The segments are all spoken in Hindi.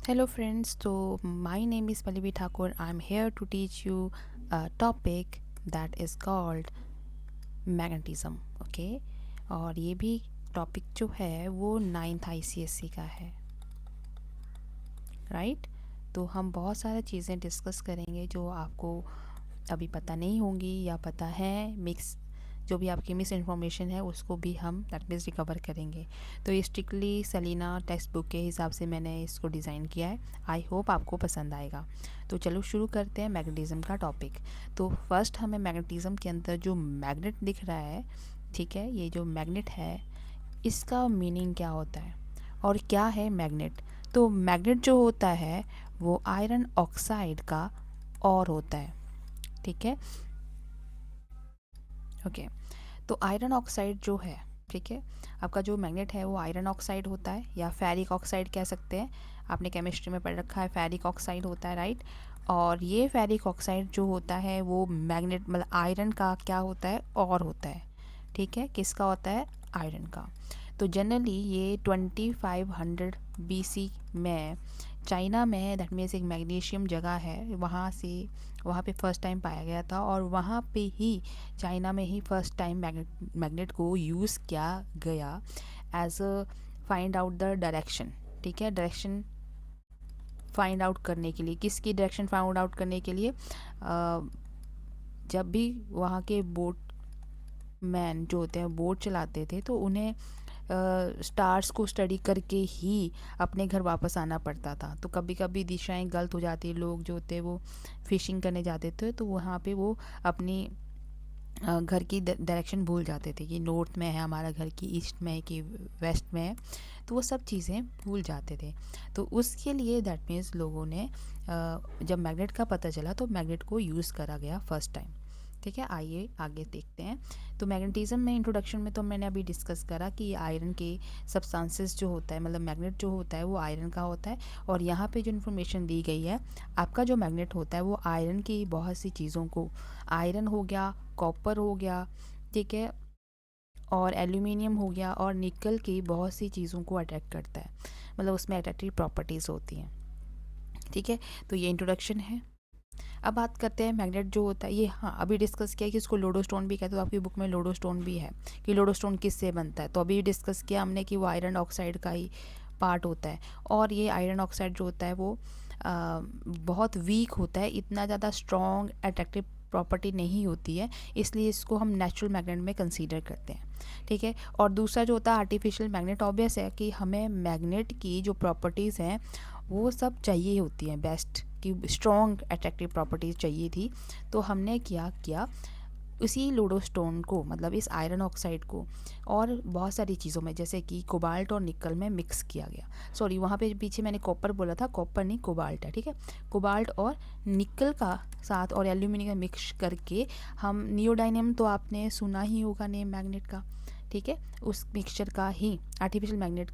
Hello friends, so my name is Pallavi Thakur. I'm here to teach you a topic that is called magnetism. Okay, और ये भी टॉपिक जो है वो 9th ICSE का है, राइट. तो हम बहुत सारी चीज़ें डिस्कस करेंगे जो आपको अभी पता नहीं होंगी या पता है, मिक्स जो भी आपकी मिस इन्फॉर्मेशन है उसको भी हम दैट मीन्स रिकवर करेंगे. तो ये स्ट्रिक्टली सेलिना टेक्स्ट बुक के हिसाब से मैंने इसको डिज़ाइन किया है. आई होप आपको पसंद आएगा. तो चलो शुरू करते हैं मैग्नेटिज्म का टॉपिक. तो फर्स्ट हमें मैग्नेटिज्म के अंदर जो मैग्नेट दिख रहा है, ठीक है, ये जो मैग्नेट है इसका मीनिंग क्या होता है और क्या है मैग्नेट. तो मैग्नेट जो होता है वो आयरन ऑक्साइड का और होता है, ठीक है. ओके, तो आयरन ऑक्साइड जो है, ठीक है, आपका जो मैग्नेट है वो आयरन ऑक्साइड होता है या फेरिक ऑक्साइड कह सकते हैं. आपने केमिस्ट्री में पढ़ रखा है, फेरिक ऑक्साइड होता है, राइट. और ये फेरिक ऑक्साइड जो होता है वो मैग्नेट मतलब आयरन का क्या होता है, और होता है, ठीक है. किसका होता है, आयरन का. तो जनरली ये 2500 BC में चाइना में दैट मीन्स एक मैग्नीशियम जगह है, वहाँ पे फर्स्ट टाइम पाया गया था और वहाँ पे ही चाइना में ही फर्स्ट टाइम मैग्नेट को यूज़ किया गया as a find out the direction, ठीक है. डायरेक्शन फाइंड आउट करने के लिए, किसकी डायरेक्शन फाइंड आउट करने के लिए, जब भी वहाँ के बोट मैन जो होते हैं बोट चलाते थे तो उन्हें स्टार्स को स्टडी करके ही अपने घर वापस आना पड़ता था. तो कभी कभी दिशाएं गलत हो जाती, लोग जो होते वो फिशिंग करने जाते थे तो वहाँ पे वो अपनी घर की डायरेक्शन भूल जाते थे कि नॉर्थ में है हमारा घर, की ईस्ट में है कि वेस्ट में है. तो वो सब चीज़ें भूल जाते थे. तो उसके लिए दैट मीन्स लोगों ने जब मैग्नेट का पता चला तो मैग्नेट को यूज़ करा गया फर्स्ट टाइम, ठीक है. आइए आगे देखते हैं. तो मैग्नेटिज्म में इंट्रोडक्शन में तो मैंने अभी डिस्कस करा कि आयरन के सब्सटेंसेस जो होता है मतलब मैग्नेट जो होता है वो आयरन का होता है. और यहाँ पे जो इन्फॉर्मेशन दी गई है, आपका जो मैग्नेट होता है वो आयरन की बहुत सी चीज़ों को, आयरन हो गया, कॉपर हो गया, ठीक है, और एल्यूमिनियम हो गया और निकल की बहुत सी चीज़ों को अट्रैक्ट करता है, मतलब उसमें अट्रैक्टिव प्रॉपर्टीज़ होती हैं, ठीक है. तो ये इंट्रोडक्शन है. अब बात करते हैं मैग्नेट जो होता है ये, हाँ अभी डिस्कस किया कि इसको लोडोस्टोन भी कहते हैं, तो आपकी बुक में लोडोस्टोन भी है कि लोडोस्टोन किससे बनता है. तो अभी डिस्कस किया हमने कि वो आयरन ऑक्साइड का ही पार्ट होता है. और ये आयरन ऑक्साइड जो होता है वो बहुत वीक होता है, इतना ज़्यादा स्ट्रॉन्ग अट्रैक्टिव प्रॉपर्टी नहीं होती है, इसलिए इसको हम नेचुरल मैग्नेट में कंसीडर करते हैं, ठीक है. और दूसरा जो होता है आर्टिफिशियल मैग्नेट, ऑब्वियस है कि हमें मैग्नेट की जो प्रॉपर्टीज़ हैं वो सब चाहिए होती हैं, बेस्ट की स्ट्रॉन्ग अट्रैक्टिव प्रॉपर्टीज़ चाहिए थी. तो हमने क्या किया, उसी लोडोस्टोन को मतलब इस आयरन ऑक्साइड को और बहुत सारी चीज़ों में जैसे कि कोबाल्ट और निकल में मिक्स किया गया. सॉरी, वहाँ पे पीछे मैंने कॉपर बोला था, कॉपर नहीं कोबाल्ट है, ठीक है. कोबाल्ट और निकल का साथ और एल्यूमिनियम का मिक्स करके हम नियोडाइनियम, तो आपने सुना ही होगा नेम मैग्नेट का, ठीक है, उस मिक्सचर का ही आर्टिफिशियल मैग्नेट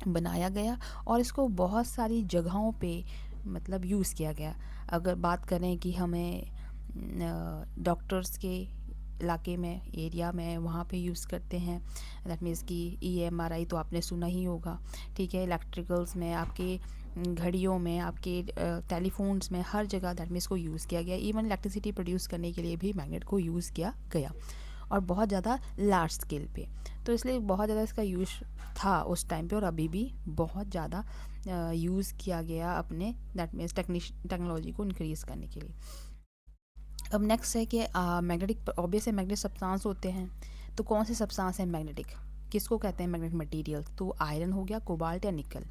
बनाया गया और इसको बहुत सारी जगहों पे मतलब यूज़ किया गया. अगर बात करें कि हमें डॉक्टर्स के इलाके में, एरिया में, वहाँ पे यूज़ करते हैं, दैट मीन्स कि EMRI तो आपने सुना ही होगा, ठीक है. इलेक्ट्रिकल्स में, आपके घड़ियों में, आपके टेलीफोन्स में, हर जगह दैट मीन्स को यूज़ किया गया. इवन इलेक्ट्रिसिटी प्रोड्यूस करने के लिए भी मैग्नेट को यूज़ किया गया और बहुत ज़्यादा लार्ज स्केल पे. तो इसलिए बहुत ज़्यादा इसका यूज़ था उस टाइम पे और अभी भी बहुत ज़्यादा यूज़ किया गया अपने दैट मीन्स टेक्नोलॉजी को इंक्रीज़ करने के लिए. अब नेक्स्ट है कि मैग्नेटिक, ऑब्वियस है मैग्नेटिक सब्सटेंस होते हैं. तो कौन से सब्सटेंस हैं मैग्नेटिक, किसको कहते हैं मैग्नेटिक मटेरियल, तो आयरन हो गया, कोबाल्ट या निकल.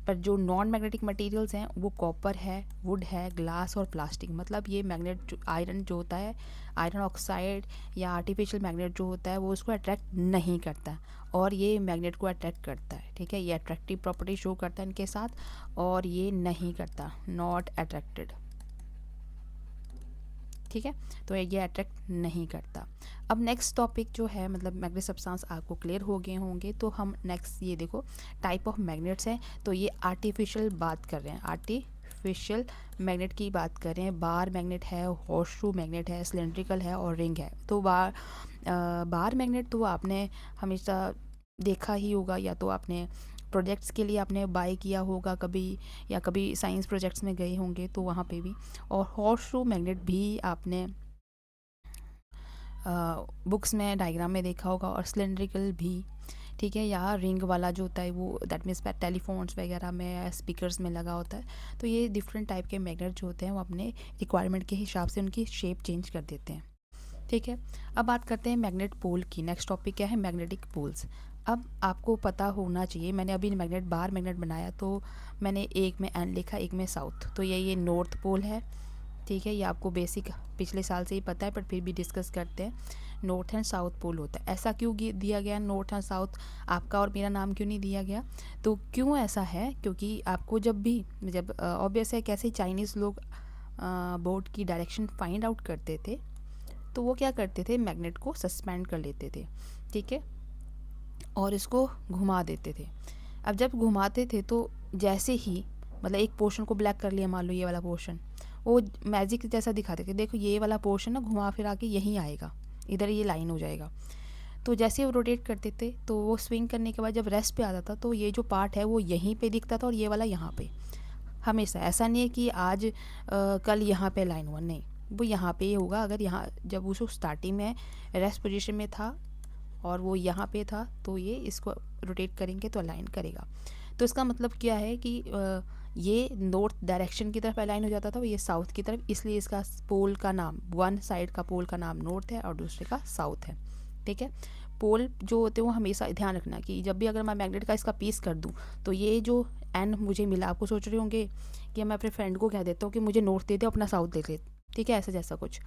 पर जो नॉन मैग्नेटिक मटेरियल्स हैं वो कॉपर है, वुड है, ग्लास और प्लास्टिक. मतलब ये मैग्नेट जो आयरन जो होता है, आयरन ऑक्साइड या आर्टिफिशियल मैग्नेट जो होता है वो उसको अट्रैक्ट नहीं करता और ये मैग्नेट को अट्रैक्ट करता है, ठीक है. ये अट्रैक्टिव प्रॉपर्टी शो करता है इनके साथ और ये नहीं करता, नॉट अट्रैक्टेड, ठीक है. तो ये अट्रैक्ट नहीं करता. अब नेक्स्ट टॉपिक जो है मतलब मैग्नेट सब्सटेंस आपको क्लियर हो गए होंगे. तो हम नेक्स्ट ये देखो टाइप ऑफ मैग्नेट्स हैं. तो ये आर्टिफिशियल बात कर रहे हैं, आर्टिफिशियल मैग्नेट की बात कर रहे हैं. बार मैग्नेट है, हॉर्सशू मैग्नेट है, सिलेंड्रिकल है और रिंग है. तो बार मैग्नेट तो आपने हमेशा देखा ही होगा, या तो आपने प्रोजेक्ट्स के लिए आपने बाय किया होगा कभी, या कभी साइंस प्रोजेक्ट्स में गए होंगे तो वहाँ पे भी। और हॉर्स शू मैग्नेट भी आपने बुक्स में डायग्राम में देखा होगा, और सिलेंड्रिकल भी, ठीक है, या रिंग वाला जो होता है वो दैट मीन्स टेलीफोन्स वगैरह में या स्पीकर्स में लगा होता है। तो ये डिफरेंट टाइप के मैग्नेट जो होते हैं वो अपने रिक्वायरमेंट के हिसाब से उनकी शेप चेंज कर देते हैं, ठीक है। अब बात करते हैं मैग्नेट पोल की। नेक्स्ट टॉपिक क्या है, मैग्नेटिक पोल्स। अब आपको पता होना चाहिए, मैंने अभी मैग्नेट बार मैग्नेट बनाया तो मैंने एक में एन लिखा, एक में साउथ, तो ये नॉर्थ पोल है, ठीक है। ये आपको बेसिक पिछले साल से ही पता है, पर फिर भी डिस्कस करते हैं। नॉर्थ एंड साउथ पोल होता है। ऐसा क्यों दिया गया नॉर्थ एंड साउथ, आपका और मेरा नाम क्यों नहीं दिया गया? तो क्यों ऐसा है, क्योंकि आपको जब ऑब्वियस है, कैसे चाइनीज़ लोग बोर्ड की डायरेक्शन फाइंड आउट करते थे, तो वो क्या करते थे, मैग्नेट को सस्पेंड कर लेते थे, ठीक है, और इसको घुमा देते थे। अब जब घुमाते थे तो जैसे ही मतलब एक पोर्शन को ब्लैक कर लिया, मान लो ये वाला पोर्शन, वो मैजिक जैसा दिखाते थे, देखो ये वाला पोर्शन ना घुमा फिरा के यहीं आएगा, इधर ये लाइन हो जाएगा। तो जैसे वो रोटेट करते थे तो वो स्विंग करने के बाद जब रेस्ट पे आता था तो ये जो पार्ट है वो यहीं पे दिखता था और ये वाला यहाँ पे। हमेशा ऐसा नहीं है कि आज कल यहाँ पे लाइन हुआ, नहीं, वो यहाँ पे ही होगा। अगर यहाँ जब उसको स्टार्टिंग में रेस्ट पोजीशन में था और वो यहाँ पे था तो ये इसको रोटेट करेंगे तो अलाइन करेगा। तो इसका मतलब क्या है कि ये नॉर्थ डायरेक्शन की तरफ अलाइन हो जाता था, ये साउथ की तरफ, इसलिए इसका पोल का नाम, वन साइड का पोल का नाम नॉर्थ है और दूसरे का साउथ है, ठीक है। पोल जो होते हैं वो हमेशा ध्यान रखना कि जब भी अगर मैं मैग्नेट का इसका पीस कर दूँ तो ये जो एन मुझे मिला, आपको सोच रहे होंगे कि मैं अपने फ्रेंड को कह देता हूँ कि मुझे नॉर्थ दे दे, अपना साउथ दे दे, ठीक है, ऐसा जैसा कुछ।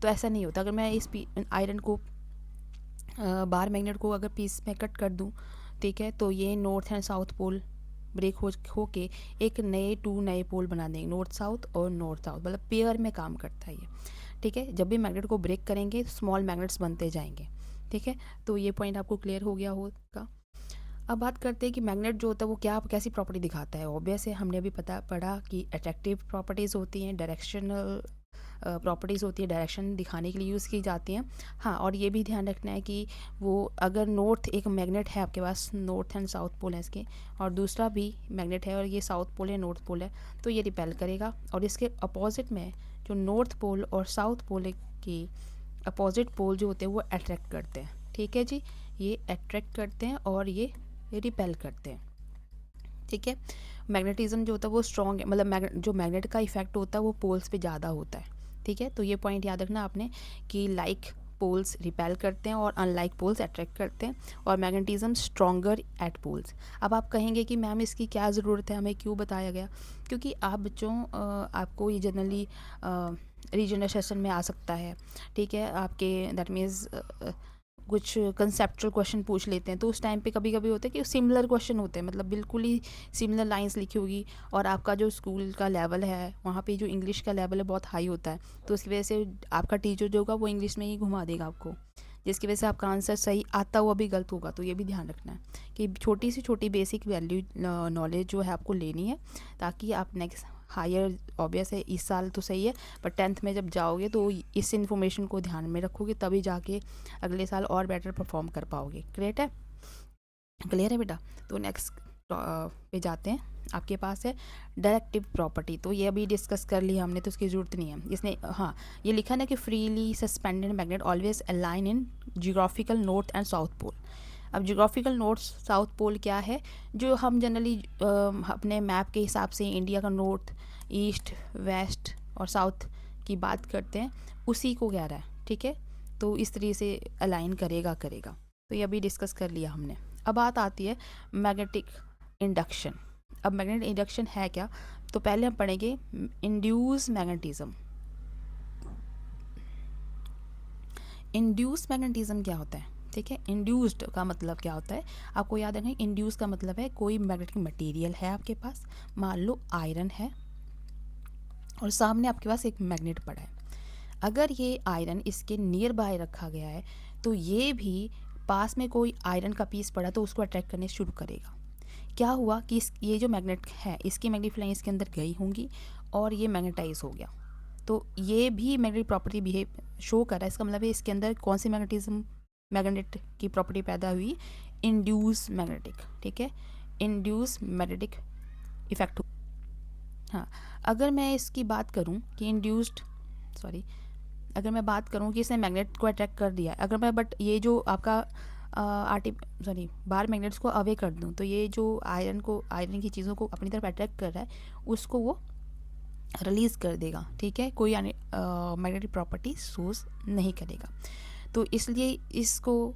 तो ऐसा नहीं होता। अगर मैं इस आयरन को बार मैग्नेट को अगर पीस में कट कर दूँ, ठीक है, तो ये north and south pole break हो के एक नए पोल बना देंगे, नॉर्थ साउथ, और नॉर्थ साउथ मतलब पेयर में काम करता है ये, ठीक है। जब भी मैग्नेट को ब्रेक करेंगे स्मॉल मैग्नेट्स बनते जाएंगे, ठीक है। तो ये पॉइंट आपको क्लियर हो गया होगा। अब बात करते हैं कि मैग्नेट जो होता है वो कैसी प्रॉपर्टी दिखाता है। ऑब्वियस है, हमने अभी पढ़ा कि अट्रैक्टिव प्रॉपर्टीज़ होती हैं, डायरेक्शनल प्रॉपर्टीज़ होती है, डायरेक्शन दिखाने के लिए यूज़ की जाती हैं। हाँ, और ये भी ध्यान रखना है कि वो अगर नॉर्थ एक मैग्नेट है आपके पास, नॉर्थ एंड साउथ पोल है इसके, और दूसरा भी मैग्नेट है और ये साउथ पोल है, नॉर्थ पोल है, तो ये रिपेल करेगा। और इसके अपोजिट में जो नॉर्थ पोल और साउथ पोल की अपोजिट पोल जो होते हैं वो अट्रैक्ट करते हैं, ठीक है जी, ये अट्रैक्ट करते हैं और ये रिपेल करते हैं, ठीक है। मैग्नेटिज्म जो होता है वो स्ट्रॉन्ग है, मतलब जो मैग्नेट का इफेक्ट होता है वो पोल्स पे ज़्यादा होता है, ठीक है। तो ये पॉइंट याद रखना आपने कि लाइक पोल्स रिपेल करते हैं और अनलाइक पोल्स अट्रैक्ट करते हैं, और मैग्नेटिज्म स्ट्रॉन्गर एट पोल्स। अब आप कहेंगे कि मैम इसकी क्या ज़रूरत है, हमें क्यों बताया गया? क्योंकि आप बच्चों आपको ये जनरली रीजनल सेशन में आ सकता है, ठीक है, आपके दैट मीन्स कुछ कंसेप्चुअल क्वेश्चन पूछ लेते हैं, तो उस टाइम पे कभी कभी होता है कि सिमिलर क्वेश्चन होते हैं, मतलब बिल्कुल ही सिमिलर लाइंस लिखी होगी, और आपका जो स्कूल का लेवल है वहाँ पे जो इंग्लिश का लेवल है बहुत हाई होता है, तो उसकी वजह से आपका टीचर जो होगा वो इंग्लिश में ही घुमा देगा आपको, जिसकी वजह से आपका आंसर सही आता हुआ भी गलत होगा। तो ये भी ध्यान रखना है कि छोटी से छोटी बेसिक वैल्यू नॉलेज जो है आपको लेनी है, ताकि आप नेक्स्ट हायर, ऑब्वियस है इस साल तो सही है, पर 10th में जब जाओगे तो इस इन्फॉर्मेशन को ध्यान में रखोगे, तभी जाके अगले साल और बेटर परफॉर्म कर पाओगे। क्लियर है बेटा? तो नेक्स्ट पे जाते हैं। आपके पास है डायरेक्टिव प्रॉपर्टी, तो ये अभी डिस्कस कर लिया हमने, तो उसकी ज़रूरत नहीं है। इसने हाँ ये लिखा ना कि freely suspended magnet always align in geographical north and south pole. अब जियोग्राफिकल नॉर्थ साउथ पोल क्या है, जो हम जनरली अपने मैप के हिसाब से इंडिया का नॉर्थ, ईस्ट, वेस्ट और साउथ की बात करते हैं, उसी को कह रहा है, ठीक है। तो इस तरीके से अलाइन करेगा। तो ये अभी डिस्कस कर लिया हमने। अब बात आती है मैग्नेटिक इंडक्शन। अब मैग्नेटिक इंडक्शन है क्या, तो पहले हम पढ़ेंगे इंड्यूस मैग्नेटिज्म। इंड्यूस मैग्नेटिज्म क्या होता है, ठीक है। इंड्यूस्ड का मतलब क्या होता है, आपको याद रखना, इंड्यूस का मतलब है कोई मैग्नेटिक मटेरियल है आपके पास, मान लो आयरन है और सामने आपके पास एक मैग्नेट पड़ा है। अगर ये आयरन इसके नियर बाय रखा गया है तो ये भी पास में कोई आयरन का पीस पड़ा तो उसको अट्रैक्ट करने शुरू करेगा। क्या हुआ कि ये जो मैग्नेट है इसकी मैग्नेटिक लाइन इसके अंदर गई होंगी और ये मैग्नेटाइज हो गया, तो ये भी मैग्नेटिक प्रॉपर्टी बिहेव शो कर रहा है। इसका मतलब है इसके अंदर कौन सी मैग्नेट की प्रॉपर्टी पैदा हुई, इंड्यूस मैग्नेटिक, ठीक है। Induce magnetic effect. हाँ, अगर मैं इसकी बात करूँ कि अगर मैं बात करूँ कि इसने मैग्नेट को अट्रैक्ट कर दिया, अगर मैं बट ये जो आपका बाहर मैग्नेट्स को अवे कर दूँ, तो ये जो आयरन की चीज़ों को अपनी तरफ अट्रैक्ट कर रहा है उसको वो रिलीज़ कर देगा, ठीक है, कोई मैग्नेटिक प्रॉपर्टी सोर्स नहीं करेगा। तो इसलिए इसको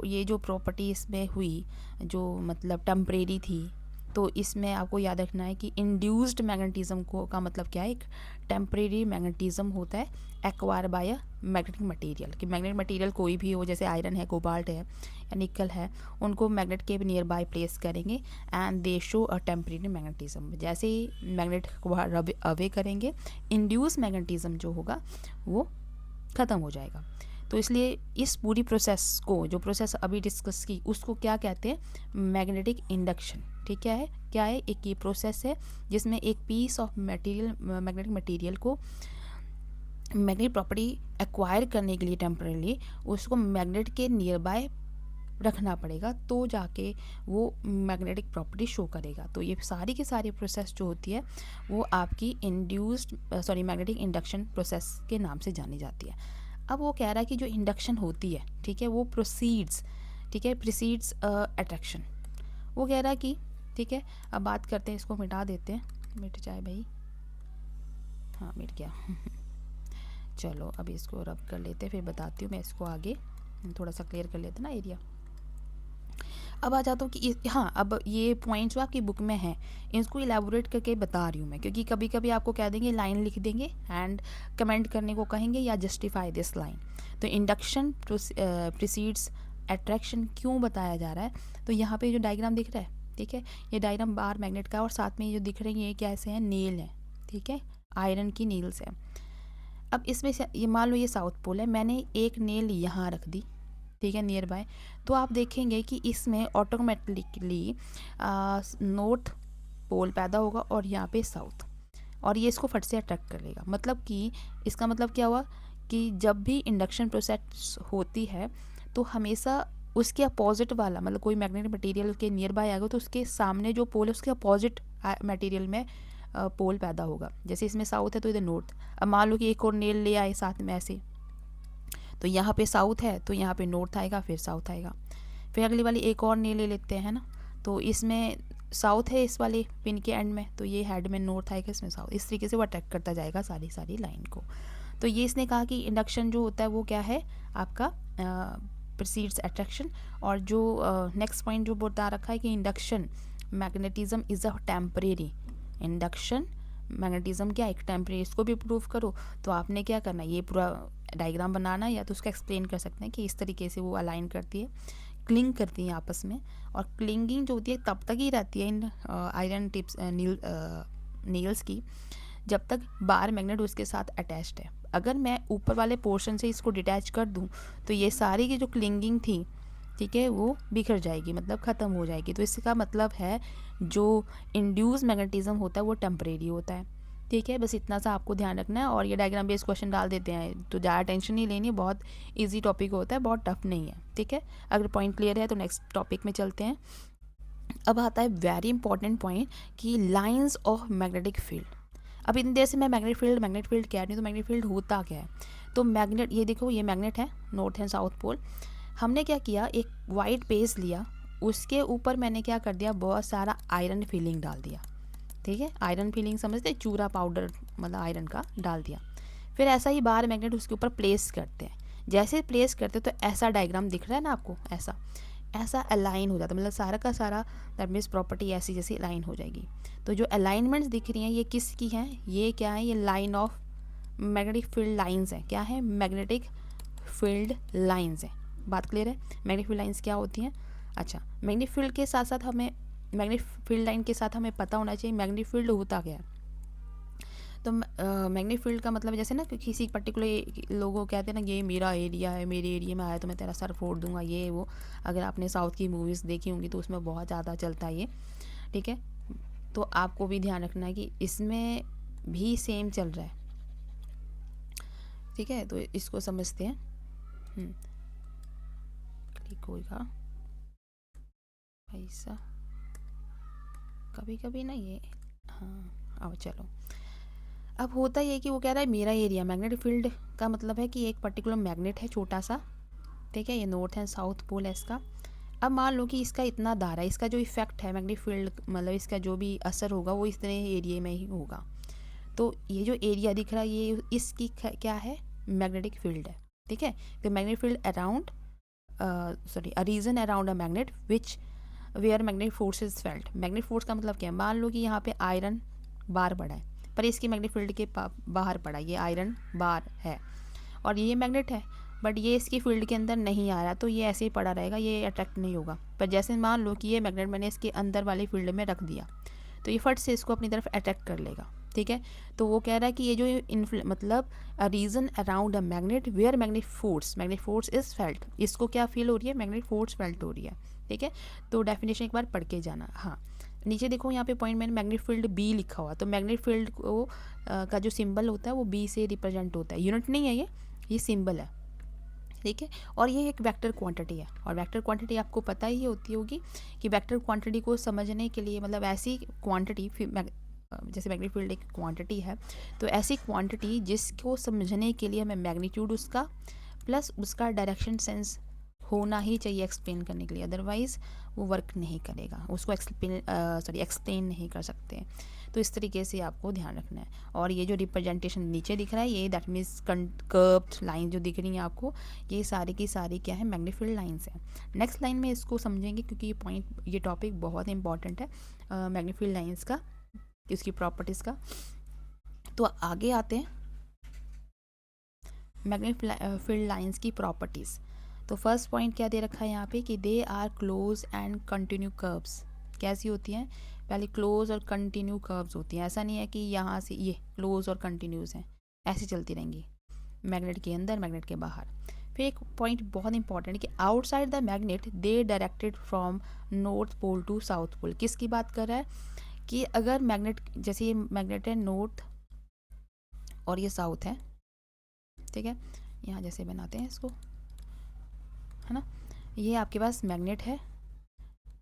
ये जो प्रॉपर्टी इसमें हुई, जो मतलब टेम्परेरी थी, तो इसमें आपको याद रखना है कि इंड्यूस्ड मैग्नेटिज्म को का मतलब क्या है, एक टेम्परेरी मैग्नेटिज्म होता है acquire by a magnetic material. कि मैग्नेटिक मटेरियल कोई भी हो, जैसे आयरन है, कोबाल्ट है या निकल है, उनको मैग्नेट के नियर बाय प्लेस करेंगे and they show a temporary magnetism. जैसे ही मैग्नेट को अवे करेंगे, इंड्यूस मैग्नेटिज्म जो होगा वो ख़त्म हो जाएगा। तो इसलिए इस पूरी प्रोसेस को, जो प्रोसेस अभी डिस्कस की, उसको क्या कहते हैं, मैग्नेटिक इंडक्शन। ठीक क्या है एक ये प्रोसेस है जिसमें एक piece of material, magnetic material को मैग्नेटिक प्रॉपर्टी एक्वायर करने के लिए टेम्परली उसको मैग्नेट के नियर बाय रखना पड़ेगा, तो जाके वो मैग्नेटिक प्रॉपर्टी शो करेगा। तो ये सारी की सारी प्रोसेस जो होती है वो आपकी मैग्नेटिक इंडक्शन प्रोसेस के नाम से जानी जाती है। अब वो कह रहा है कि जो इंडक्शन होती है, ठीक है, वो प्रोसीड्स अट्रैक्शन। वो कह रहा है कि ठीक है, अब बात करते हैं, इसको मिटा देते हैं, मिट जाए भाई, हाँ मिट गया चलो अभी इसको रब कर लेते हैं, फिर बताती हूँ मैं इसको आगे, थोड़ा सा क्लियर कर लेते ना एरिया। अब आ जाता हूँ कि हाँ, अब ये पॉइंट्स जो आपकी बुक में हैं इसको इलेबोरेट करके बता रही हूँ मैं, क्योंकि कभी कभी आपको कह देंगे, लाइन लिख देंगे एंड कमेंट करने को कहेंगे या जस्टिफाई दिस लाइन। तो इंडक्शन प्रीसीड्स अट्रैक्शन क्यों बताया जा रहा है, तो यहाँ पे जो डायग्राम दिख रहा है, ठीक है, ये डायग्राम बार मैग्नेट का, और साथ में जो दिख रही है ये कैसे हैं, नेल है, ठीक है, आयरन की नील्स है। अब इसमें से ये मान लो ये साउथ पोल है, मैंने एक नेल यहाँ रख दी, ठीक है, नियर बाय, तो आप देखेंगे कि इसमें ऑटोमेटिकली नॉर्थ पोल पैदा होगा और यहाँ पे साउथ, और ये इसको फट से अट्रैक्ट कर लेगा। मतलब कि इसका मतलब क्या हुआ कि जब भी इंडक्शन प्रोसेस होती है तो हमेशा उसके अपोजिट वाला, मतलब कोई मैग्नेटिक मटेरियल के नियर बाय आएगा तो उसके सामने जो पोल है उसके अपोजिट मटेरियल में पोल पैदा होगा। जैसे इसमें साउथ है तो इधर नॉर्थ। अब मान लो कि एक और नेल ले आए साथ में ऐसे, तो यहाँ पे साउथ है तो यहाँ पे नॉर्थ आएगा, फिर साउथ आएगा। फिर अगली वाली एक और नेल ले लेते हैं ना, तो इसमें साउथ है इस वाले पिन के एंड में, तो ये हेड में नॉर्थ आएगा, इसमें साउथ। इस तरीके से वो अट्रैक्ट करता जाएगा सारी लाइन को। तो ये इसने कहा कि इंडक्शन जो होता है वो क्या है आपका प्रीसीड्स अट्रैक्शन। और जो नेक्स्ट पॉइंट जो बता रखा है कि induction magnetism is a temporary, induction magnetism क्या एक टेम्परेरी, इसको भी प्रूव करो। तो आपने क्या करना है, ये पूरा डायग्राम बनाना, या तो उसका एक्सप्लेन कर सकते हैं कि इस तरीके से वो अलाइन करती है, क्लिंग करती हैं आपस में। और क्लिंगिंग जो होती है तब तक ही रहती है इन आयरन टिप्स नील्स की, जब तक बार मैग्नेट उसके साथ अटैच्ड है। अगर मैं ऊपर वाले पोर्शन से इसको डिटैच कर दूं तो ये सारी की जो क्लिंगिंग थी, ठीक है, वो बिखर जाएगी, मतलब ख़त्म हो जाएगी। तो इसका मतलब है जो इंड्यूस मैग्नेटिज्म होता है वो टेम्परेरी होता है, ठीक है। बस इतना सा आपको ध्यान रखना है। और ये डायग्राम बेस्ड क्वेश्चन डाल देते हैं तो ज़्यादा टेंशन नहीं लेनी, बहुत इजी टॉपिक होता है, बहुत टफ नहीं है, ठीक है। अगर पॉइंट क्लियर है तो नेक्स्ट टॉपिक में चलते हैं। अब आता है वेरी इंपॉर्टेंट पॉइंट कि लाइंस ऑफ मैग्नेटिक फील्ड। अब इतनी देर से मैं मैग्नेटिक फील्ड कह रही हूँ, तो मैग्नेटिक फील्ड होता क्या है। तो मैग्नेट, ये देखो ये मैग्नेट है, नॉर्थ एंड साउथ पोल। हमने क्या किया, एक वाइट पेज लिया, उसके ऊपर मैंने क्या कर दिया, बहुत सारा आयरन फिलिंग डाल दिया, ठीक है। आयरन फिलिंग समझते, चूरा पाउडर मतलब आयरन का डाल दिया। फिर ऐसा ही बार मैग्नेट उसके ऊपर प्लेस करते हैं। जैसे प्लेस करते तो ऐसा डायग्राम दिख रहा है ना आपको, ऐसा अलाइन हो जाता है, मतलब सारा का सारा दैट मीन्स प्रॉपर्टी ऐसी जैसी अलाइन हो जाएगी। तो जो अलाइनमेंट्स दिख रही हैं ये किसकी हैं, ये क्या है, ये line of magnetic field lines हैं। क्या है, मैग्नेटिक फील्ड लाइंस हैं। बात क्लियर है। मैग्नेटिक फील्ड लाइंस क्या होती हैं। अच्छा, मैग्नेटिक फील्ड के साथ साथ हमें, मैग्नेटिक फील्ड लाइन के साथ हमें पता होना चाहिए मैग्नेटिक फील्ड होता क्या है। तो मैग्नेटिक फील्ड का मतलब जैसे ना कि किसी पर्टिकुलर लोगों कहते हैं ना, ये मेरा एरिया है, मेरे एरिया में आया तो मैं तेरा सर फोड़ दूंगा, ये वो। अगर आपने साउथ की मूवीज़ देखी होंगी तो उसमें बहुत ज़्यादा चलता है ये, ठीक है। तो आपको भी ध्यान रखना है कि इसमें भी सेम चल रहा है, ठीक है। तो इसको समझते हैं। क्लिक होगा पैसा, कभी कभी ना ये, हाँ अब चलो, अब होता ये है कि वो कह रहा है मेरा एरिया मैग्नेटिक फील्ड का मतलब है कि एक पर्टिकुलर मैग्नेट है छोटा सा, ठीक है, ये नॉर्थ एंड साउथ पोल है इसका। अब मान लो कि इसका इतना दायरा, इसका जो इफेक्ट है मैग्नेटिक फील्ड, मतलब इसका जो भी असर होगा वो इतने एरिया में ही होगा। तो ये जो एरिया दिख रहा है ये इसकी क्या है, मैग्नेटिक फील्ड है, ठीक है। The magnetic field around, sorry, a region around a magnet which where magnetic force is felt. Magnetic force का मतलब क्या है, मान लो कि यहाँ पे आयरन बार पड़ा है पर इसकी मैग्नेटिक फील्ड के बाहर पड़ा, ये आयरन बार है और ये मैग्नेट है, बट ये इसकी फील्ड के अंदर नहीं आ रहा, तो ये ऐसे ही पड़ा रहेगा, ये अट्रैक्ट नहीं होगा। पर जैसे मान लो कि ये मैग्नेट मैंने इसके अंदर वाली फील्ड में रख दिया तो ये फट से इसको अपनी तरफ अट्रैक्ट कर लेगा, ठीक है। तो वो कह रहा है कि ये जो मतलब a region around a magnet where magnetic force is felt, इसको क्या फील हो रही है, मैग्नेटिक फोर्स फेल्ट हो रही है, ठीक है। तो डेफिनेशन एक बार पढ़ के जाना। हाँ, नीचे देखो यहाँ पे पॉइंट मैंने मैग्नेटिक फील्ड बी लिखा हुआ, तो मैग्नेटिक फील्ड को का जो सिंबल होता है वो बी से रिप्रेजेंट होता है, यूनिट नहीं है ये सिंबल है, ठीक है। और ये एक वेक्टर क्वांटिटी है, और वेक्टर क्वांटिटी आपको पता ही होती होगी कि वेक्टर क्वांटिटी को समझने के लिए, मतलब ऐसी क्वांटिटी, जैसे मैग्नेटिक फील्ड एक क्वांटिटी है, तो ऐसी क्वांटिटी जिसको समझने के लिए हमें मैग्नीट्यूड उसका प्लस उसका डायरेक्शन सेंस होना ही चाहिए एक्सप्लेन करने के लिए, अदरवाइज़ वो वर्क नहीं करेगा, उसको एक्सप्लेन नहीं कर सकते। तो इस तरीके से आपको ध्यान रखना है। और ये जो रिप्रेजेंटेशन नीचे दिख रहा है ये दैट मीन्स कर्व्ड लाइन जो दिख रही है आपको, ये सारी की सारी क्या है, मैग्नेटिक फील्ड लाइन्स हैं। नेक्स्ट लाइन में इसको समझेंगे क्योंकि ये पॉइंट, ये टॉपिक बहुत इंपॉर्टेंट है मैग्नेटिक फील्ड लाइन्स का, इसकी प्रॉपर्टीज़ का। तो आगे आते हैं मैग्नेटिक फील्ड लाइन्स की प्रॉपर्टीज़। तो फर्स्ट पॉइंट क्या दे रखा है यहाँ पे कि they are close and continue curves. कैसी होती हैं, पहले क्लोज और कंटिन्यू कर्व्स होती हैं, ऐसा नहीं है कि यहाँ से ये क्लोज और कंटिन्यूस हैं, ऐसी चलती रहेंगी मैग्नेट के अंदर मैग्नेट के बाहर। फिर एक पॉइंट बहुत इंपॉर्टेंट है कि outside the magnet they directed from north pole to south pole. किसकी बात कर रहा है कि अगर मैग्नेट, जैसे ये मैग्नेट है नॉर्थ और ये साउथ है, ठीक है, यहाँ जैसे बनाते हैं इसको, है ना, ये आपके पास मैग्नेट है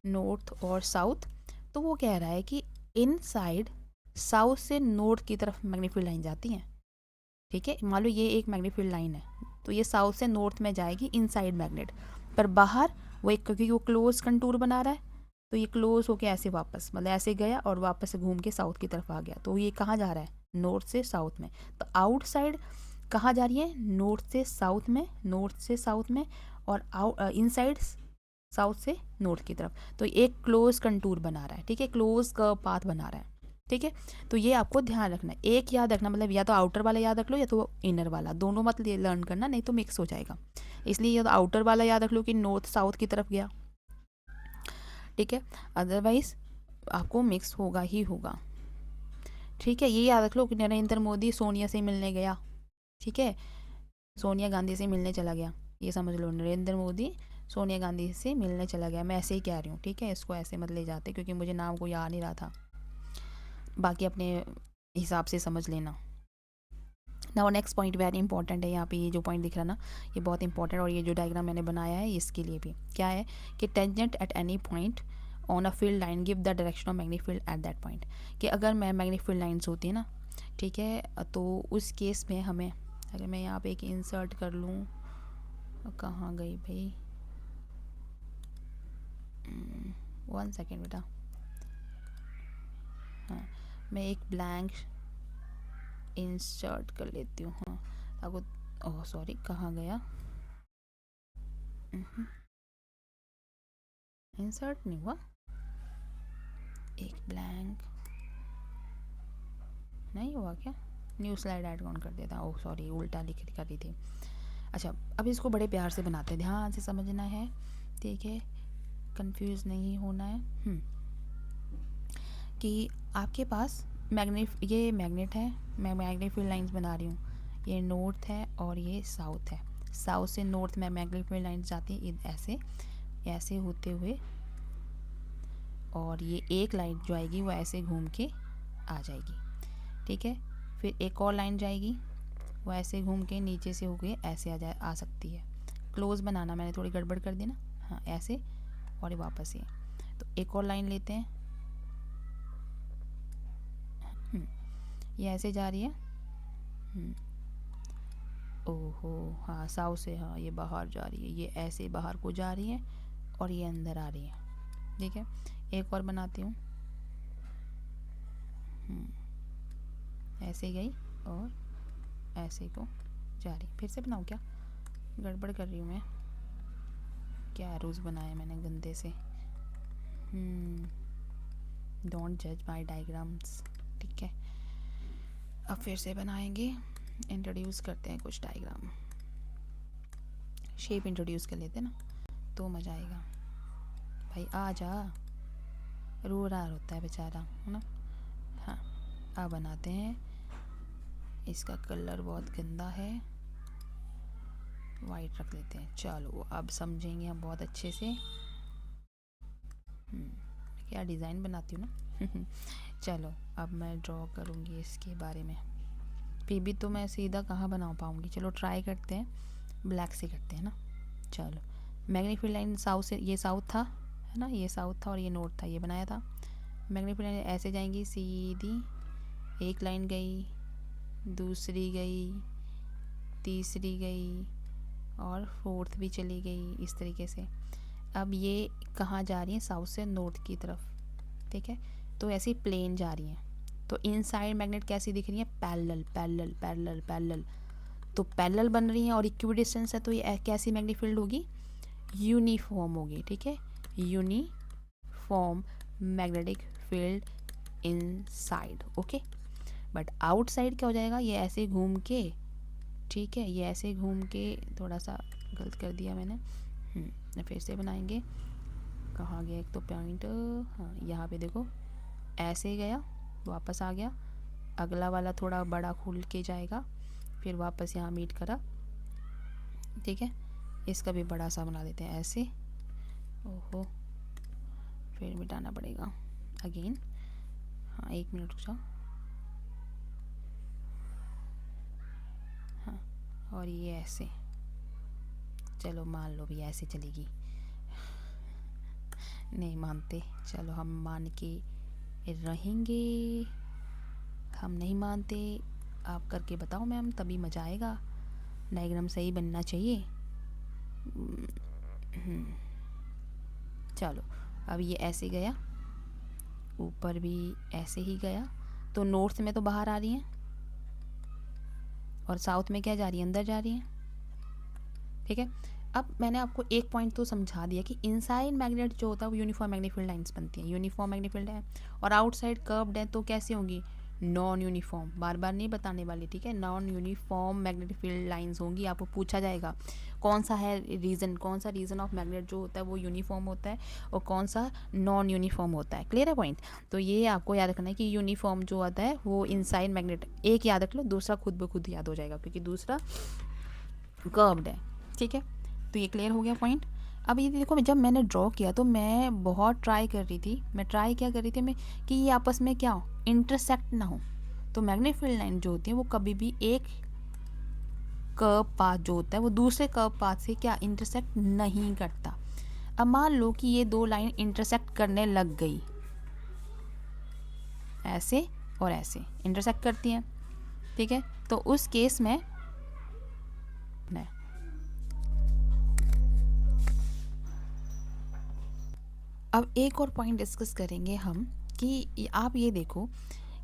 नॉर्थ और साउथ। तो वो कह रहा है कि इनसाइड साउथ से नॉर्थ की तरफ मैग्नेटिक फील्ड लाइन जाती हैं, ठीक है। मान लो ये एक मैग्नेटिक फील्ड लाइन है तो ये साउथ से नॉर्थ में जाएगी इनसाइड मैग्नेट, पर बाहर वो एक, क्योंकि वो क्लोज कंटूर बना रहा है तो ये क्लोज होके ऐसे वापस, मतलब ऐसे गया और वापस से घूम के साउथ की तरफ आ गया, तो ये कहाँ जा रहा है, नॉर्थ से साउथ में। तो आउटसाइड कहाँ जा रही है, नॉर्थ से साउथ में, नॉर्थ से साउथ में, और इनसाइड साउथ से नॉर्थ की तरफ। तो एक क्लोज कंटूर बना रहा है, ठीक है, क्लोज का पाथ बना रहा है, ठीक है। तो ये आपको ध्यान रखना है, एक याद रखना, मतलब या तो आउटर वाला याद रख लो या तो इनर वाला, दोनों मत लर्न करना, नहीं तो मिक्स हो जाएगा। इसलिए या तो आउटर वाला याद रख लो कि नॉर्थ साउथ की तरफ गया, ठीक है, अदरवाइज आपको मिक्स होगा ही होगा, ठीक है। ये याद रख लो कि नरेंद्र मोदी सोनिया से मिलने गया, ठीक है, सोनिया गांधी से मिलने चला गया, ये समझ लो नरेंद्र मोदी सोनिया गांधी से मिलने चला गया, मैं ऐसे ही कह रही हूँ, ठीक है, इसको ऐसे मत ले जाते क्योंकि मुझे नाम को याद नहीं रहा था, बाकी अपने हिसाब से समझ लेना। Now next point very important है, यहाँ पे ये जो पॉइंट दिख रहा है ना ये बहुत इंपॉर्टेंट, और ये जो डायग्राम मैंने बनाया है इसके लिए भी क्या है कि tangent at any point on a field line give the direction of magnetic field at that point. कि अगर मैं मैग्नेटिक फील्ड लाइन्स होती है ना, ठीक है, तो उस केस में हमें, अगर मैं यहाँ पे एक इंसर्ट कर लूँ, कहाँ गई भाई, 1 सेकेंड बेटा, हाँ मैं एक ब्लैंक इंसर्ट कर लेती हूँ, हाँ आपको, ओह सॉरी कहाँ गया, इंसर्ट नहीं हुआ, एक ब्लैंक नहीं हुआ क्या, न्यू स्लाइड ऐड ऑन कर देता, ओह सॉरी उल्टा लिख कर रही थी। अच्छा अब इसको बड़े प्यार से बनाते हैं, ध्यान से समझना है, ठीक है, कंफ्यूज नहीं होना है। कि आपके पास ये मैग्नेट है, मैं मैग्नेटिक फील्ड लाइंस बना रही हूँ, ये नॉर्थ है और ये साउथ है, साउथ से नॉर्थ में मैग्नेटिक फील्ड लाइंस जाती है ऐसे ऐसे होते हुए, और ये एक लाइन जो आएगी वो ऐसे घूम के आ जाएगी, ठीक है। फिर एक और लाइन जाएगी वो ऐसे घूम के नीचे से होके ऐसे आ सकती है, क्लोज बनाना, मैंने थोड़ी गड़बड़ कर दी ना, हाँ ऐसे, और ये वापस ये, तो एक और लाइन लेते हैं, ये ऐसे जा रही है। ओहो, हाँ साउथ से, हाँ ये बाहर जा रही है, ये ऐसे बाहर को जा रही है और ये अंदर आ रही है। ठीक है, एक और बनाती हूँ। ऐसे गई और ऐसे को जा रही। फिर से बनाऊँ क्या, गड़बड़ कर रही हूँ मैं, क्या रूल्स बनाए मैंने गंदे से। डोंट जज माय डायग्राम्स। ठीक है, अब फिर से बनाएंगे, इंट्रोड्यूस करते हैं कुछ डायग्राम। शेप इंट्रोड्यूस कर लेते हैं ना, तो मज़ा आएगा। भाई आ जा, रो रहा होता है बेचारा, है ना। हाँ, अब बनाते हैं। इसका कलर बहुत गंदा है, वाइट रख लेते हैं। चलो अब समझेंगे हम बहुत अच्छे से। क्या डिज़ाइन बनाती हूँ ना। चलो अब मैं ड्रॉ करूँगी इसके बारे में। फिर भी तो मैं सीधा कहाँ बना पाऊँगी, चलो ट्राई करते हैं, ब्लैक से करते हैं ना। चलो, मैग्नीफाइड लाइन साउथ से, ये साउथ था है ना, ये साउथ था और ये नॉर्थ था, ये बनाया था। मैग्नीफाइड लाइन ऐसे जाएंगी सीधी, एक लाइन गई, दूसरी गई, तीसरी गई और फोर्थ भी चली गई, इस तरीके से। अब ये कहाँ जा रही है, साउथ से नॉर्थ की तरफ। ठीक है, तो ऐसी प्लेन जा रही हैं। तो इनसाइड मैग्नेट कैसी दिख रही है, पैरेलल पैरेलल पैरेलल पैरेलल। तो पैरेलल बन रही हैं और इक्विडिस्टेंस है, तो ये कैसी मैग्नेटिक फील्ड होगी, यूनिफॉर्म होगी। ठीक है, uniform magnetic field inside. Okay, but outside क्या हो जाएगा, ये ऐसे घूम के, ठीक है, ये ऐसे घूम के, थोड़ा सा गलत कर दिया मैंने। फिर से बनाएंगे, कहाँ गया एक तो पॉइंट, हाँ यहाँ पे देखो, ऐसे गया वापस आ गया, अगला वाला थोड़ा बड़ा खुल के जाएगा, फिर वापस यहाँ मीट करा। ठीक है, इसका भी बड़ा सा बना देते हैं ऐसे। ओहो, फिर मिटाना पड़ेगा अगेन। हाँ 1 मिनट रुक जाओ। हाँ, और ये ऐसे, चलो मान लो भी ऐसे चलेगी। नहीं मानते, चलो हम मान के रहेंगे। हम नहीं मानते, आप करके बताओ मैम, तभी मज़ा आएगा। डायग्राम सही बनना चाहिए। चलो, अब ये ऐसे गया, ऊपर भी ऐसे ही गया, तो नॉर्थ में तो बाहर आ रही हैं और साउथ में क्या जा रही है, अंदर जा रही हैं। ठीक है, अब मैंने आपको एक पॉइंट तो समझा दिया कि इनसाइड मैग्नेट जो होता है वो यूनिफॉर्म मैग्नेटिक फील्ड लाइंस बनती हैं, यूनिफॉर्म मैग्नेटिक फील्ड है, और आउटसाइड कर्व्ड है तो कैसे होंगी, नॉन यूनिफॉर्म। बार बार नहीं बताने वाली, ठीक है, non uniform magnetic field lines होंगी। आपको पूछा जाएगा कौन सा है रीज़न, कौन सा रीज़न ऑफ मैग्नेट जो होता है वो यूनिफॉर्म होता है और कौन सा नॉन यूनिफॉर्म होता है। क्लियर है पॉइंट। तो ये आपको याद रखना है कि यूनिफॉर्म जो आता है वो इनसाइड मैग्नेट, एक याद रख लो, दूसरा खुद ब खुद याद हो जाएगा क्योंकि दूसरा कर्व्ड है। ठीक है, तो ये क्लियर हो गया पॉइंट। अब ये देखो, जब मैंने ड्रॉ किया तो मैं बहुत ट्राई कर रही थी, मैं ट्राई क्या कर रही थी मैं, कि ये आपस में क्या हो, इंटरसेक्ट ना हो। तो मैग्नेटिक फील्ड लाइन जो होती है वो कभी भी एक कर्व पाथ जो होता है वो दूसरे कर्व पाथ से क्या, इंटरसेक्ट नहीं करता। अब मान लो कि ये दो लाइन इंटरसेक्ट करने लग गई, ऐसे और ऐसे इंटरसेक्ट करती हैं। ठीक है, तो उस केस में अब एक और पॉइंट डिस्कस करेंगे हम कि आप ये देखो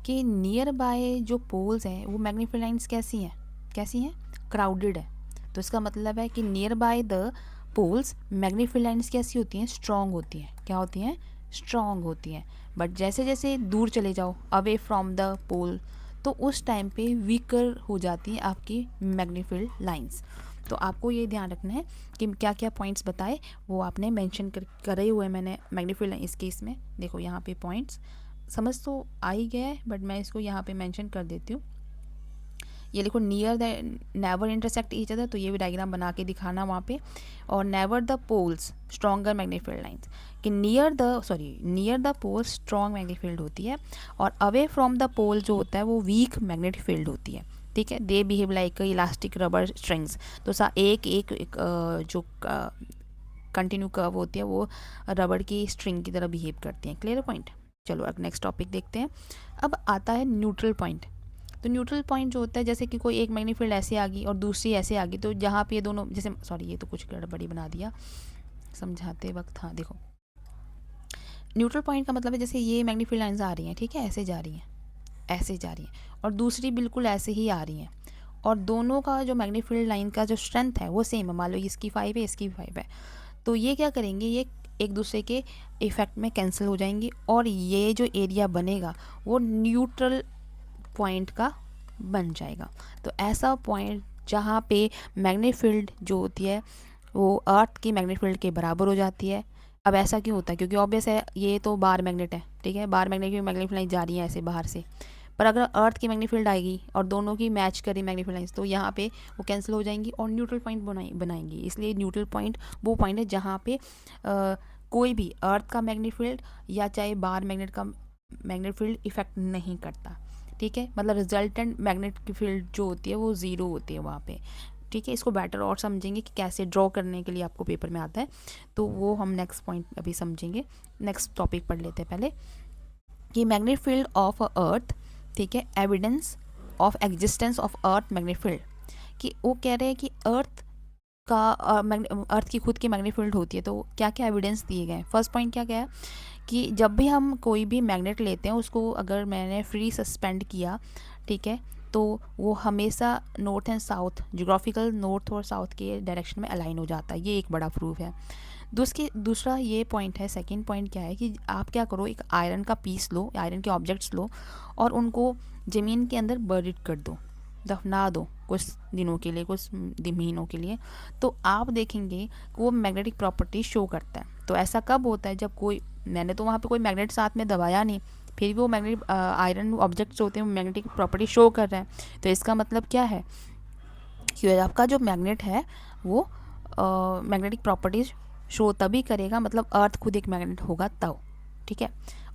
कि नियर बाय जो पोल्स हैं वो मैग्नेटिक लाइंस कैसी हैं, कैसी हैं, क्राउडेड है। तो इसका मतलब है कि nearby the poles magnetic lines कैसी होती हैं, स्ट्रॉन्ग होती हैं। क्या होती हैं, स्ट्रॉन्ग होती हैं। बट जैसे जैसे दूर चले जाओ अवे फ्रॉम द पोल, तो उस टाइम पे वीकर हो जाती हैं आपकी मैग्नेटिक लाइंस। तो आपको ये ध्यान रखना है कि क्या क्या पॉइंट्स बताए वो आपने मेंशन करे हुए मैंने मैग्नीफाइड लाइन। इस केस में देखो यहाँ पे पॉइंट्स समझ तो आ ही गया है, बट मैं इसको यहाँ पे मेंशन कर देती हूँ। ये देखो, near the never intersect each other, तो ये भी डायग्राम बना के दिखाना वहाँ पे। और near the poles stronger magnetic field lines, कि near the poles strong magnetic field होती है और अवे फ्रॉम द पोल जो होता है वो वीक मैग्नेटिक फील्ड होती है। ठीक है, they behave like elastic rubber strings. तो एक जो कंटिन्यू कर्व होती है वो रबड़ की स्ट्रिंग की तरह बिहेव करती हैं। Clear point. चलो अब नेक्स्ट टॉपिक देखते हैं। अब आता है न्यूट्रल पॉइंट। तो न्यूट्रल पॉइंट जो होता है, जैसे कि कोई एक मैग्नेटिक फील्ड ऐसे आ गई और दूसरी ऐसे आ गई, तो जहाँ पे ये दोनों, जैसे सॉरी ये तो कुछ गड़बड़ी बना दिया समझाते वक्त। हाँ देखो, न्यूट्रल पॉइंट का मतलब है जैसे ये मैग्नेटिक फील्ड लाइंस आ रही हैं, ठीक है, ऐसे जा रही हैं, ऐसे जा रही हैं, और दूसरी बिल्कुल ऐसे ही आ रही हैं, और दोनों का जो मैग्नेटिक फील्ड लाइन का जो स्ट्रेंथ है वो सेम है। मान लो इसकी 5 है, इसकी 5 है, तो ये क्या करेंगे, ये एक दूसरे के इफेक्ट में कैंसिल हो जाएंगी, और ये जो एरिया बनेगा वो न्यूट्रल पॉइंट का बन जाएगा। तो ऐसा पॉइंट जहाँ पे मैग्नेटिक फील्ड जो होती है वो अर्थ की मैग्नेटिक फील्ड के बराबर हो जाती है। अब ऐसा क्यों होता है, क्योंकि ऑब्वियस है ये तो बार मैग्नेट है, ठीक है, बार मैग्नेट की मैग्नेटिक फील्ड जा रही है ऐसे बाहर से, पर अगर अर्थ की मैग्नेटिक फील्ड आएगी और दोनों की मैच करें मैग्नेटिक फील्ड लाइंस, तो यहाँ पे वो कैंसिल हो जाएंगी और न्यूट्रल पॉइंट बनाएंगी। इसलिए न्यूट्रल पॉइंट वो पॉइंट है जहाँ पे कोई भी अर्थ का मैग्नेटिक फील्ड या चाहे बार मैग्नेट का मैग्नेटिक फील्ड इफेक्ट नहीं करता, ठीक है, मतलब रिजल्टेंट मैग्नेटिक फील्ड जो होती है वो ज़ीरो होती है वहाँ पे, ठीक है। इसको बेटर और समझेंगे कि कैसे ड्रॉ करने के लिए आपको पेपर में आता है, तो वो हम नेक्स्ट पॉइंट अभी समझेंगे। नेक्स्ट टॉपिक पढ़ लेते हैं पहले कि मैग्नेटिक फील्ड ऑफ अर्थ, ठीक है, evidence of existence of earth magnetic field, कि वो कह रहे हैं कि अर्थ का अर्थ की खुद की मैग्नेटिक फील्ड होती है, तो क्या क्या एविडेंस दिए गए हैं। फर्स्ट पॉइंट क्या क्या है कि जब भी हम कोई भी मैग्नेट लेते हैं उसको अगर मैंने फ्री सस्पेंड किया, ठीक है, तो वो हमेशा north and south, geographical north और साउथ के डायरेक्शन में अलाइन हो जाता है। ये एक बड़ा प्रूफ है। दूसरा ये पॉइंट है, सेकंड पॉइंट क्या है कि आप क्या करो, एक आयरन का पीस लो, आयरन के ऑब्जेक्ट्स लो और उनको ज़मीन के अंदर बरिड कर दो, दफना दो कुछ दिनों के लिए, कुछ महीनों के लिए, तो आप देखेंगे कि वो मैग्नेटिक प्रॉपर्टी शो करता है। तो ऐसा कब होता है, जब कोई, मैंने तो वहाँ पे कोई मैग्नेट साथ में दबाया नहीं, फिर भी वो मैग्नेटिक आयरन ऑब्जेक्ट्स होते हैं वो मैग्नेटिक प्रॉपर्टी शो कर रहे हैं। तो इसका मतलब क्या है कि आपका जो मैग्नेट है वो मैग्नेटिक प्रॉपर्टीज शो तभी करेगा, मतलब अर्थ खुद एक मैग्नेट होगा तब, ठीक है।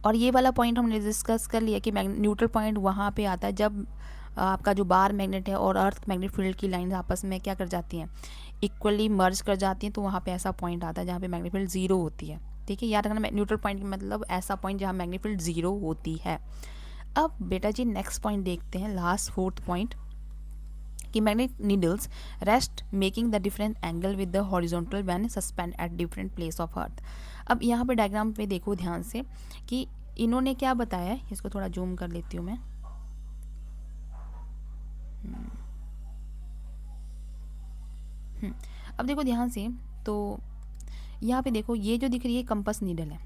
और ये वाला पॉइंट हमने डिस्कस कर लिया कि न्यूट्रल पॉइंट वहाँ पे आता है जब आपका जो बार मैग्नेट है और अर्थ मैग्नेटिक फील्ड की लाइन आपस में क्या कर जाती हैं, इक्वली मर्ज कर जाती हैं, तो वहाँ पे ऐसा पॉइंट आता है जहाँ पे मैग्नेटिक फील्ड ज़ीरो होती है, ठीक है। याद रखना न्यूट्रल पॉइंट मतलब ऐसा पॉइंट जहाँ मैग्नेटिक फील्ड ज़ीरो होती है। अब बेटा जी नेक्स्ट पॉइंट देखते हैं, लास्ट फोर्थ पॉइंट, कि magnetic needles rest making the different angle with the horizontal when suspend at different place of earth. अब यहाँ पे डायग्राम पे देखो ध्यान से कि इन्होंने क्या बताया है, इसको थोड़ा जूम कर लेती हूँ मैं। अब देखो ध्यान से, तो यहाँ पे देखो ये जो दिख रही है कंपास नीडल है।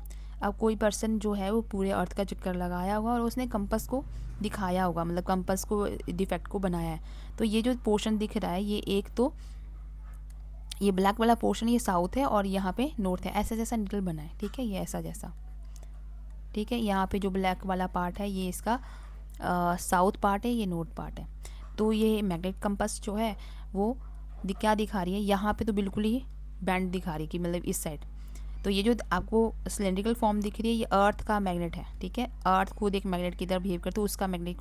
अब कोई पर्सन जो है वो पूरे अर्थ का चक्कर लगाया होगा और उसने कंपास को दिखाया होगा, मतलब कंपास को डिफेक्ट को बनाया है। तो ये जो पोर्शन दिख रहा है, ये एक तो ये ब्लैक वाला पोर्शन ये साउथ है और यहाँ पे नॉर्थ है, ऐसा जैसा नीडल बना है, ठीक है, ये ऐसा जैसा, ठीक है। यहाँ पे जो ब्लैक वाला पार्ट है ये इसका साउथ पार्ट है, ये नॉर्थ पार्ट है। तो ये मैग्नेटिक कंपास जो है वो क्या दिखा रही है, यहाँ पे तो बिल्कुल ही बैंड दिखा रही है कि मतलब इस साइड। तो ये जो आपको सिलेंड्रिकल फॉर्म दिख रही है ये अर्थ का मैग्नेट है, ठीक है, अर्थ खुद एक मैग्नेट की तरह बिहेव करते है, उसका मैग्नेटिक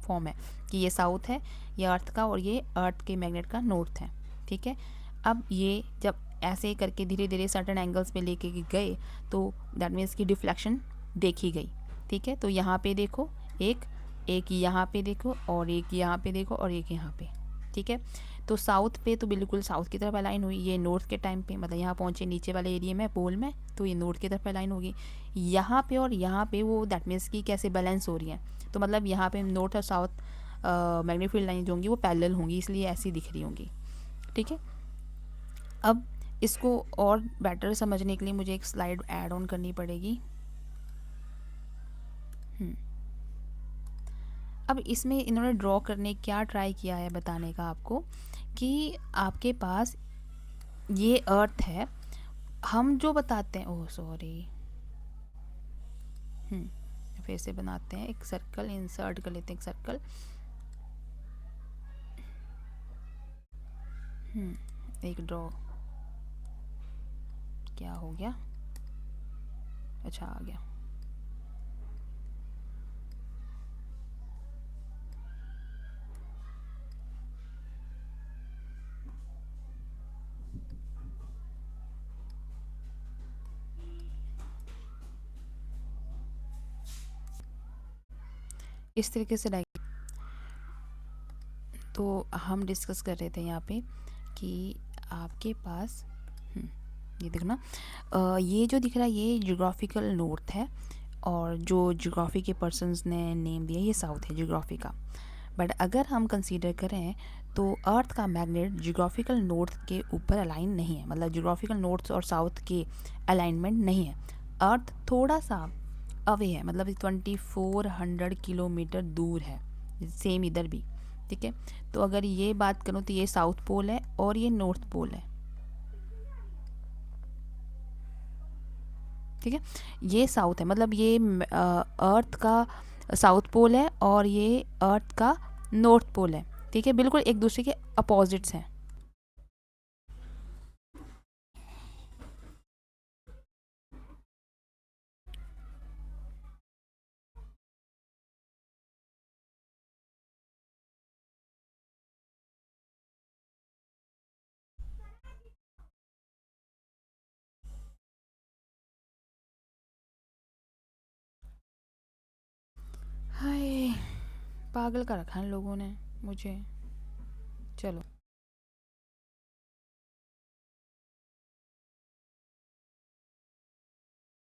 फॉर्म है कि ये साउथ है ये अर्थ का और ये अर्थ के मैग्नेट का नॉर्थ है, ठीक है। अब ये जब ऐसे करके धीरे धीरे सर्टन एंगल्स पे लेके गए तो दैट मीन्स की डिफ्लेक्शन देखी गई, ठीक है। तो यहाँ पे देखो एक यहाँ पे देखो और एक यहाँ पे देखो और एक यहाँ पे, ठीक है। तो साउथ पे तो बिल्कुल साउथ की तरफ अलाइन हुई, ये नॉर्थ के टाइम पे मतलब यहाँ पहुँचे नीचे वाले एरिया में पोल में, तो ये नॉर्थ की तरफ अलाइन होगी। यहाँ पे और यहाँ पे वो दैट मीन्स की कैसे बैलेंस हो रही है, तो मतलब यहाँ पे नॉर्थ और साउथ मैग्नेटिक फील्ड लाइन जो होंगी वो पैरेलल होंगी, इसलिए ऐसी दिख रही होंगी, ठीक है। अब इसको और बेटर समझने के लिए मुझे एक स्लाइड ऐड ऑन करनी पड़ेगी। अब इसमें इन्होंने ड्रॉ करने क्या ट्राई किया है बताने का आपको, कि आपके पास ये अर्थ है, हम जो बताते हैं, ओह सॉरी, फिर से बनाते हैं, एक सर्कल इंसर्ट कर लेते हैं, एक सर्कल, एक ड्रॉ, क्या हो गया, अच्छा आ गया। इस तरीके से तो हम डिस्कस कर रहे थे यहाँ पे कि आपके पास ये देखो ना, ये जो दिख रहा है ये जियोग्राफिकल नॉर्थ है, और जो जियोग्राफी के पर्सन्स ने नेम दिया ये साउथ है जियोग्राफी का। बट अगर हम कंसीडर करें तो अर्थ का मैग्नेट जियोग्राफिकल नॉर्थ के ऊपर अलाइन नहीं है, मतलब जियोग्राफिकल नॉर्थ और साउथ के अलाइनमेंट नहीं है। अर्थ थोड़ा सा अवे है, मतलब 2400 किलोमीटर दूर है, सेम इधर भी। ठीक है, तो अगर ये बात करूँ तो ये साउथ पोल है और ये नॉर्थ पोल है। ठीक है, ये साउथ है, मतलब ये अर्थ का साउथ पोल है और ये अर्थ का नॉर्थ पोल है। ठीक है, बिल्कुल एक दूसरे के अपोजिट्स हैं। हाय, पागल का रखा है लोगों ने मुझे। चलो।